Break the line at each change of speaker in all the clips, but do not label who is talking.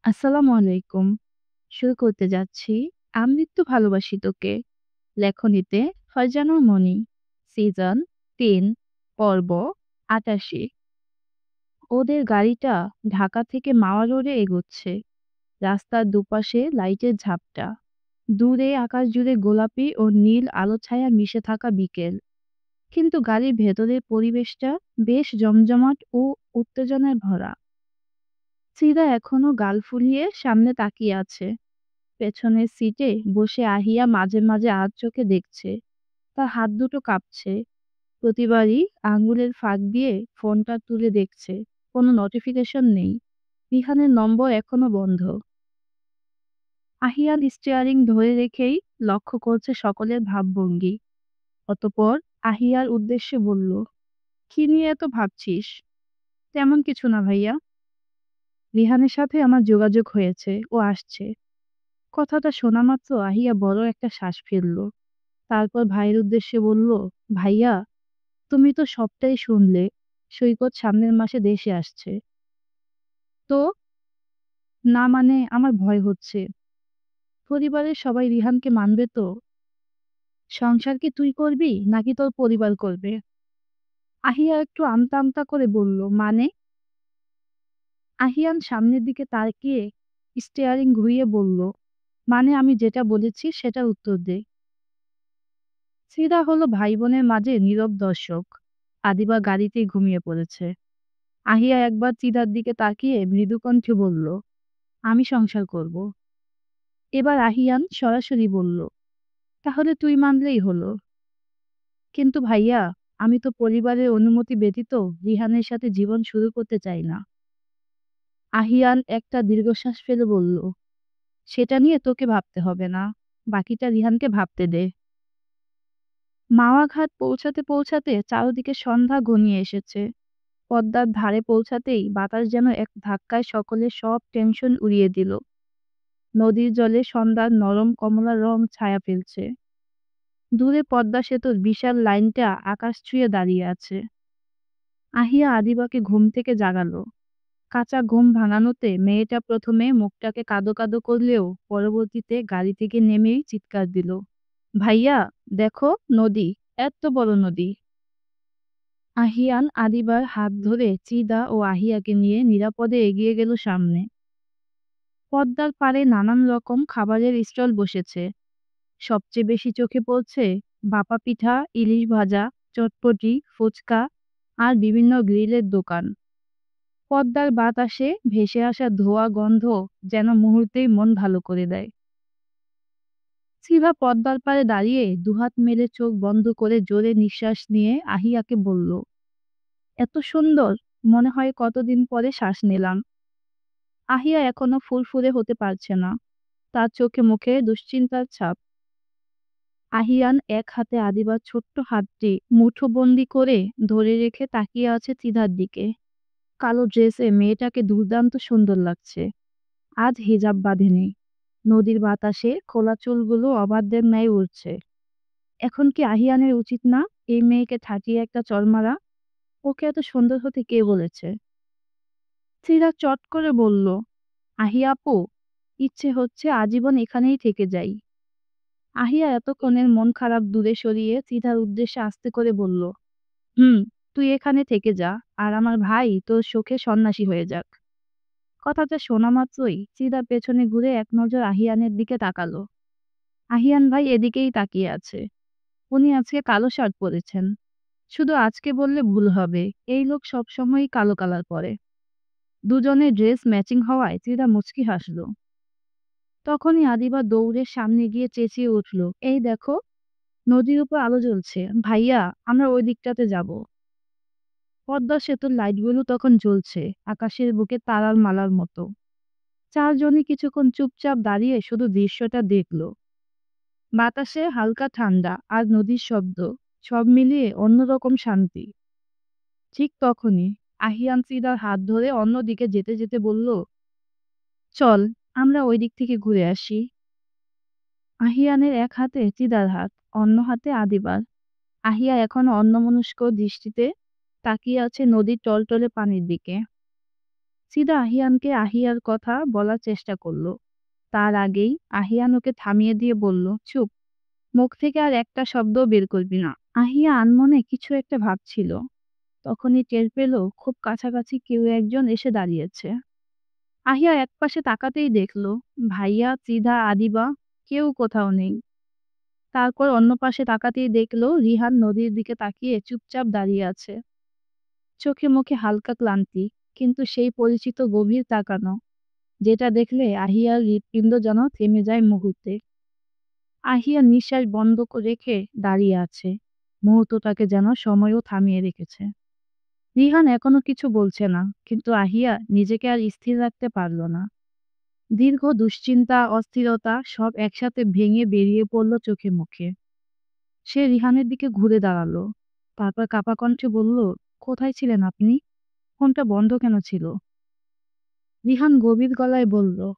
আসসালামু আলাইকুম। শুরু করতে যাচ্ছি। আমৃত্যু ভালোবাসি তোকে। লেখনীতে ফারজানা মনি। সিজন ৩ পর্ব ৮৮। ওদের গাড়িটা ঢাকা থেকে মাওয়া রোডে এগোচ্ছে। রাস্তার দুপাশে লাইটের ঝাপটা। দূরে আকাশ জুড়ে গোলাপি ও নীল আলো ছায়া মিশে থাকা বিকেল। কিন্তু গাড়ির ভেতরের পরিবেশটা বেশ জমজমাট ও উত্তেজনায় ভরা। সিদা এখনো গাল ফুলিয়ে সামনে তাকিয়ে আছে। পেছনের সিটে বসে আহিয়া মাঝে মাঝে চোখে দেখছে। তার হাত দুটো কাঁপছে। প্রতিবারই আঙ্গুলের ফাঁক দিয়ে ফোনটা তুলে দেখছে। কোনো নোটিফিকেশন নেই। রিহানের নম্বর এখনো বন্ধ। আহিয়ান স্টিয়ারিং ধরে রেখেই লক্ষ্য করছে সকলের ভাবভঙ্গি। অতঃপর আহিয়ার উদ্দেশ্যে বলল, কি নিয়ে এত ভাবছিস? তেমন কিছু না ভাইয়া। রিহানের সাথে আমার যোগাযোগ হয়েছে, ও আসছে। কথাটা শোনা মাত্র আহিয়া বড় একটা শ্বাস ফেলল। তারপর ভাইয়ের উদ্দেশ্যে বলল, ভাইয়া, তুমি তো সবটাই শুনলে। সৈকত সামনের মাসে দেশে আসছে। তো? না মানে আমার ভয় হচ্ছে। পরিবারের সবাই রিহানকে মানবে তো? সংসার কি তুই করবি নাকি তোর পরিবার করবে? আহিয়া একটু আমতা আমতা করে বলল, মানে? আহিয়ান সামনের দিকে তাকিয়ে স্টিয়ারিং ঘুরিয়ে বলল, মানে আমি যেটা বলেছি সেটার উত্তর দে। সিরা হলো ভাই বোনের মাঝে নীরব দর্শক। আদিবা গাড়িতেই ঘুমিয়ে পড়েছে। আহিয়া একবার চিদার দিকে তাকিয়ে মৃদু কণ্ঠে বলল, আমি সংসার করব। এবার আহিয়ান সরাসরি বলল, তাহলে তুই মানলেই হলো। কিন্তু ভাইয়া, আমি তো পরিবারের অনুমতি ব্যতীত রিহানের সাথে জীবন শুরু করতে চাই না। আহিয়ান একটা দীর্ঘশ্বাস ফেলে বলল, সেটা নিয়ে তোকে ভাবতে হবে না। বাকিটা রিহানকে ভাবতে দে। মাওয়া ঘাট পৌঁছাতে পৌঁছাতে চারদিকে সন্ধ্যা ঘনিয়ে এসেছে। পদ্মার ধারে পৌঁছাতেই বাতাস যেন এক ধাক্কায় সকলের সব টেনশন উড়িয়ে দিল। নদীর জলে সন্ধ্যার নরম কমলা রং ছায়া ফেলছে। দূরে পদ্মা সেতুর বিশাল লাইনটা আকাশ ছুঁয়ে দাঁড়িয়ে আছে। আহিয়া আদিবাকে ঘুম থেকে জাগালো। কাঁচা ঘুম ভাঙানোতে মেয়েটা প্রথমে মুখটাকে কাদো কাদো করলেও পরবর্তীতে গাড়ি থেকে নেমেই চিৎকার দিল, ভাইয়া, দেখো, নদী, এত বড় নদী। আহিয়ান আদিবার হাত ধরে চিদা ও আহিয়াকে নিয়ে নিরাপদে এগিয়ে গেল সামনে। পদ্মার পাড়ে নানান রকম খাবারের স্টল বসেছে। সবচেয়ে বেশি চোখে পড়ছে ভাপা পিঠা, ইলিশ ভাজা, চটপটি, ফুচকা আর বিভিন্ন গ্রিলের দোকান। পদ্মার বাতাসে ভেসে আসা ধোঁয়া গন্ধ যেন মুহূর্তেই মন ভালো করে দেয়। সিভা পদ্মার পাড়ে দাঁড়িয়ে দুহাত মেলে চোখ বন্ধ করে জোরে নিঃশ্বাস নিয়ে আহিয়াকে বলল, এত সুন্দর, মনে হয় কতদিন পরে শ্বাস নিলাম। আহিয়া এখনো ফুরফুরে হতে পারছে না। তার চোখে মুখে দুশ্চিন্তার ছাপ। আহিয়ান এক হাতে আদিবার ছোট্ট হাতটি মুঠোবন্দি করে ধরে রেখে তাকিয়ে আছে চিদার দিকে। কালো ড্রেসে মেয়েটাকে দুর্দান্ত সুন্দর লাগছে। আজ হিজাব বাঁধেনি। নদীর বাতাসে খোলা চুলগুলো অবাধ্যের ন্যায় উড়ছে। এখন কি আহিয়ানের উচিত না এই মেয়েকে ঠাটিয়ে একটা চড় মারা? ওকে এত সুন্দর হতে কে বলেছে? চিরা চট করে বলল, আহিয়া আপু, ইচ্ছে হচ্ছে আজীবন এখানেই থেকে যাই। আহিয়া এতক্ষণের মন খারাপ দূরে সরিয়ে চিদার উদ্দেশ্যে আস্তে করে বলল, হুম, তুই এখানে থেকে যা, আর আমার ভাই তোর শোকে সন্ন্যাসী হয়ে যাক। কথাটা শোনা মাত্রই চিদা পেছনে ঘুরে এক নজর আহিয়ানের দিকে তাকালো। আহিয়ান ভাই এদিকেই তাকিয়ে আছে। উনি আজকে কালো শার্ট পরেছেন। শুধু আজকে বললে ভুল হবে, এই লোক সবসময়ই কালো কালার পরে। দুজনের ড্রেস ম্যাচিং হওয়ায় চিদা মুচকি হাসলো। তখনই আদিবা দৌড়ে সামনে গিয়ে চেঁচিয়ে উঠল, এই দেখো, নদীর উপর আলো জ্বলছে, ভাইয়া, আমরা ওই দিকটাতে যাব। পদ্মা সেতুর লাইটগুলো তখন জ্বলছে আকাশের বুকে তারার মালার মতো। চারজনই কিছুক্ষণ চুপচাপ দাঁড়িয়ে শুধু দৃশ্যটা দেখলো। বাতাসে হালকা ঠান্ডা আর নদীর শব্দ, সব মিলিয়ে অন্যরকম শান্তি। ঠিক তখনই আহিয়ান সিদার হাত ধরে অন্যদিকে যেতে যেতে বলল, চল, আমরা ওই দিক থেকে ঘুরে আসি। আহিয়ানের এক হাতে চিদার হাত, অন্য হাতে আদিবার। আহিয়া এখনো অন্যমনস্ক দৃষ্টিতে তাকিয়ে আছে নদীর টলটলে পানির দিকে। সিদা আহিয়ানকে আহিয়ার কথা বলার চেষ্টা করল। তার আগেই আহিয়ান ওকে থামিয়ে দিয়ে বলল, চুপ, মুখ থেকে আর একটা শব্দও বের করবি না। আহিয়া আনমনে কিছু একটা ভাবছিল। তখনই টের পেল খুব কাছাকাছি কেউ একজন এসে দাঁড়িয়েছে। আহিয়া একপাশে তাকাতেই দেখল ভাইয়া, চিধা, আদিবা কেউ কোথাও নেই। তারপর অন্য পাশে তাকাতেই দেখল রিহান নদীর দিকে তাকিয়ে চুপচাপ দাঁড়িয়ে আছে। চোখে মুখে হালকা ক্লান্তি, কিন্তু সেই পরিচিত গভীর তাকানো, যেটা দেখলে আহিয়ার হৃৎপিণ্ড যেন থেমে যায় মুহূর্তে। আহিয়া নিঃশ্বাস বন্ধ রেখে দাঁড়িয়ে আছে, মুহূর্তটাকে যেন সময়ও থামিয়ে রেখেছে। রিহান এখনো কিছু বলছে না, কিন্তু আহিয়া নিজেকে আর স্থির রাখতে পারল না। দীর্ঘ দুশ্চিন্তা, অস্থিরতা সব একসাথে ভেঙে বেরিয়ে পড়ল চোখে মুখে। সে রিহানের দিকে ঘুরে দাঁড়ালো। তারপর কাঁপা কণ্ঠে বলল, কোথায় ছিলেন আপনি? ফোনটা বন্ধ কেন ছিল? রিহান গভীর গলায় বলল,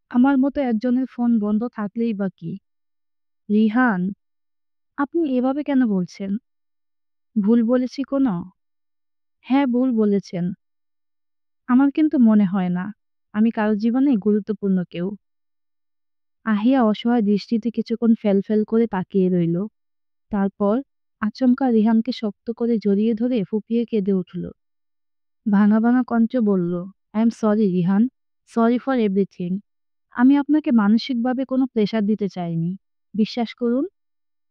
আমার মতো একজনের ফোন বন্ধ থাকলেই বা কি? রিহান, আপনি এভাবে কেন বলছেন? ভুল বলেছি কোনো? হ্যাঁ, ভুল বলেছেন। আমার কিন্তু মনে হয় না আমি কারো জীবনে গুরুত্বপূর্ণ কেউ। আহিয়া অসহায় দৃষ্টিতে কিছুক্ষণ ফেল করে তাকিয়ে রইল। তারপর আচমকা রিহানকে শক্ত করে জড়িয়ে ধরে ফুঁপিয়ে কেঁদে উঠল। ভাঙা ভাঙা কণ্ঠে বলল, I am sorry Rihan, sorry for everything. আমি আপনাকে মানসিকভাবে কোনো প্রেশার দিতে চাইনি। বিশ্বাস করুন,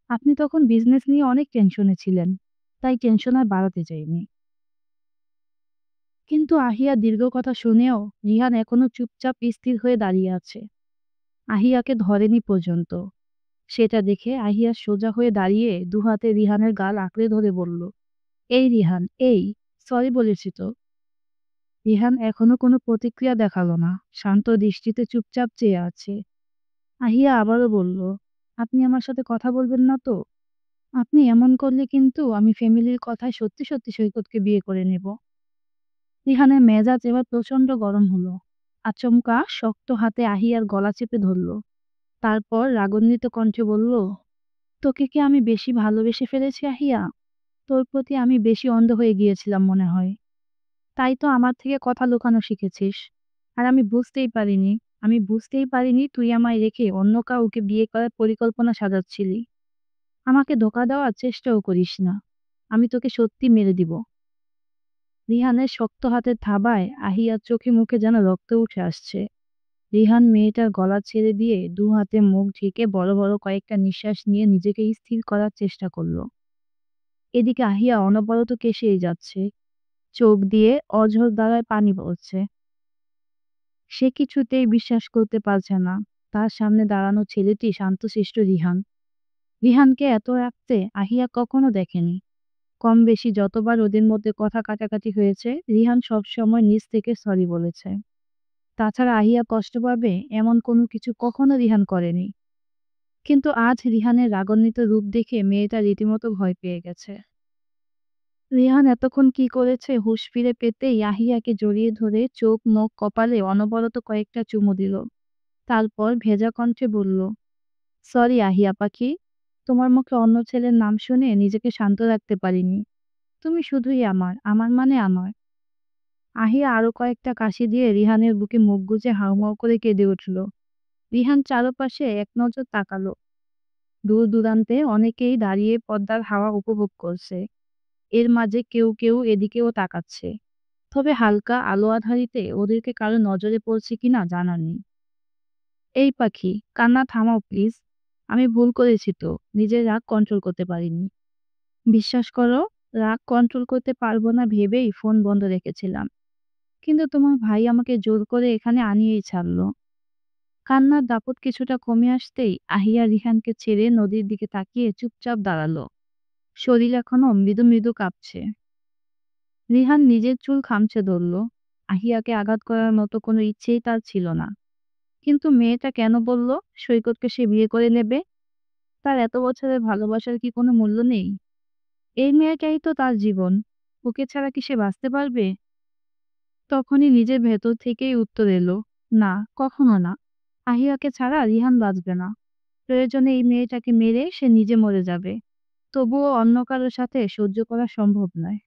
আপনি তখন বিজনেস নিয়ে অনেক টেনশনে ছিলেন, তাই টেনশন আর বাড়াতে চাইনি। কিন্তু আহিয়া দীর্ঘ কথা শুনেও রিহান এখনো চুপচাপ স্থির হয়ে দাঁড়িয়ে আছে। আহিয়াকে ধরেনি পর্যন্ত। সেটা দেখে আহিয়া সোজা হয়ে দাঁড়িয়ে দুহাতে রিহানের গাল আঁকড়ে ধরে বলল, এই রিহান, এই, সরি বলেছি তো। রিহান এখনো কোনো প্রতিক্রিয়া দেখালো না, শান্ত দৃষ্টিতে চুপচাপ চেয়ে আছে। আহিয়া আবারও বলল, আপনি আমার সাথে কথা বলবেন না তো? আপনি এমন করলে কিন্তু আমি ফ্যামিলির কথায় সত্যি সত্যি সৈকতকে বিয়ে করে নেব। রিহানের মেজাজ এবার প্রচন্ড গরম হলো। আচমকা শক্ত হাতে আহিয়ার গলা চেপে ধরল। তারপর রাগান্বিত কণ্ঠে বলল, তোকে কি আমি বেশি ভালোবেসে ফেলেছি আহিয়া? তোর প্রতি আমি বেশি অন্ধ হয়ে গিয়েছিলাম মনে হয়। তাই তো আমার থেকে কথা লুকানো শিখেছিস। আর আমি বুঝতেই পারিনি তুই আমায় রেখে অন্য কাউকে বিয়ে করার পরিকল্পনা সাজাচ্ছিলি। আমাকে ধোঁকা দেওয়ার চেষ্টাও করিস না। আমি তোকে সত্যি মেরে দিব। রিহানের শক্ত হাতের থাবায় আহিয়ার চোখে মুখে যেন রক্ত উঠে আসছে। রিহান মেয়েটার গলা ছেড়ে দিয়ে দু হাতে মুখ ঢেকে বড় বড় কয়েকটা নিঃশ্বাস নিয়ে নিজেকে স্থির করার চেষ্টা করলো। এদিকে আহিয়া অনবরত কেসেই যাচ্ছে, চোখ দিয়ে অঝোর ধারায় পানি পড়ছে। সে কিছুতেই বিশ্বাস করতে পারছে না তার সামনে দাঁড়ানো ছেলেটি শান্তশিষ্ট রিহান। রিহানকে এত রাখতে আহিয়া কখনো দেখেনি। কম বেশি যতবার ওদের মধ্যে কথা কাটাকাটি হয়েছে, রিহান সবসময় নিজ থেকে সরি বলেছে। তাছাড়া আহিয়া কষ্ট পাবে এমন কোনো কিছু কখনো রিহান করেনি। কিন্তু আজ রিহানের রাগান্বিত রূপ দেখে মেয়েটা রীতিমতো ভয় পেয়ে গেছে। রিহান এতক্ষণ কি করেছে হুঁশ ফিরে পেতেই আহিয়াকে জড়িয়ে ধরে চোখ, মুখ, কপালে অনবরত কয়েকটা চুমু দিল। তারপর ভেজা কণ্ঠে বলল, সরি আহিয়া পাখি, তোমার মুখে অন্য ছেলের নাম শুনে নিজেকে শান্ত রাখতে পারিনি। তুমি শুধুই আমার, আমার মানে আমার। আহিয়া আরো কয়েকটা কাশি দিয়ে রিহানের বুকে মুখ গুজে হাউমাউ করে কেঁদে উঠল। রিহান চারপাশে এক নজর তাকালো। দূর দূরান্তে অনেকেই দাঁড়িয়ে পদ্মার হাওয়া উপভোগ করছে। এর মাঝে কেউ কেউ এদিকেও তাকাচ্ছে। তবে হালকা আলো আঁধারিতে ওদেরকে কারো নজরে পড়ছে কিনা জানা নেই। এই পাখি, কান্না থামাও প্লিজ। আমি ভুল করেছি তো, নিজের রাগ কন্ট্রোল করতে পারিনি। বিশ্বাস করো, রাগ কন্ট্রোল করতে পারবো না ভেবেই ফোন বন্ধ রেখেছিলাম। কিন্তু তোমার ভাই আমাকে জোর করে এখানে আনিয়েই ছাড়লো। কান্নার দাপট কিছুটা কমে আসতেই আহিয়া রিহানকে ছেড়ে নদীর দিকে তাকিয়ে চুপচাপ দাঁড়ালো। শরীর এখনো মৃদু মৃদু কাঁপছে। রিহান নিজের চুল খামচে ধরল। আহিয়াকে আঘাত করার মতো কোনো ইচ্ছেই তার ছিল না। কিন্তু মেয়েটা কেন বলল সৈকতকে সে বিয়ে করে নেবে? তার এত বছরের ভালোবাসার কি কোনো মূল্য নেই? এই মেয়েটাই তো তার জীবন। ওকে ছাড়া কি সে বাঁচতে পারবে? তখনই নিজের ভেতর থেকেই উত্তর এলো, না, কখনো না। আহিয়াকে ছাড়া রিহান বাঁচবে না। প্রয়োজনে এই মেয়েটাকে মেরে সে নিজে মরে যাবে। তবুও অন্য কারোর সাথে সহ্য করা সম্ভব নয়।